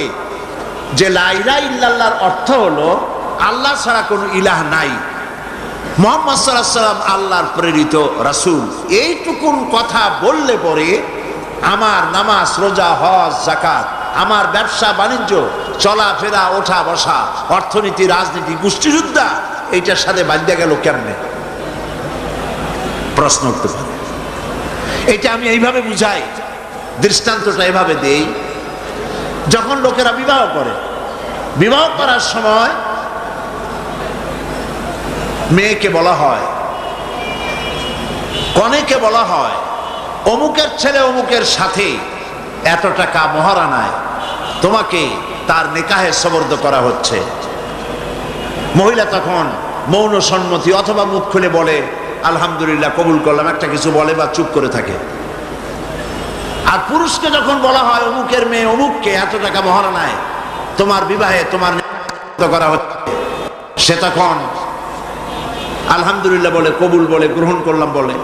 থাকে যে লা ইলাহা ইল্লাল্লাহর অর্থ হলো আল্লাহ ছাড়া কোনো ইলাহ নাই, মুহাম্মদ সাল্লাল্লাহু আলাইহি ওয়াসাল্লাম আল্লাহর প্রেরিত রাসূল, এইটুকুন কথা বললে পরে আমার নামাজ, রোজা, হজ, যাকাত, আমার ব্যবসা বাণিজ্য, চলাফেরা, ওঠা বসা, অর্থনীতি, রাজনীতি, গোষ্ঠীযুদ্ধা এইটার সাথে বাঁধা গেল কেমনে? প্রশ্ন উঠতে পারে। এটা আমি এইভাবে বুঝাই, দৃষ্টান্তটা এভাবে দেই। যখন লোকেরা বিবাহ করে, বিবাহ করার সময় মেয়েকে বলা হয়, কনেকে বলা হয় অমুকের ছেলে অমুকের সাথে এত টাকা মহারানায় তোমাকে তার নিকাহে সবর্দ করা হচ্ছে। মহিলা তখন মৌন সম্মতি অথবা মুখ খুলে বলে আলহামদুলিল্লাহ কবুল করলাম, একটা কিছু বলে বা চুপ করে থাকে। আর পুরুষকে যখন বলা হয় অমুকের মেয়ে অমুককে এত টাকা মহারানায় তোমার বিবাহে তোমার করা হচ্ছে, সে তখন আলহামদুলিল্লাহ বলে, কবুল বলে, গ্রহণ করলাম বলে।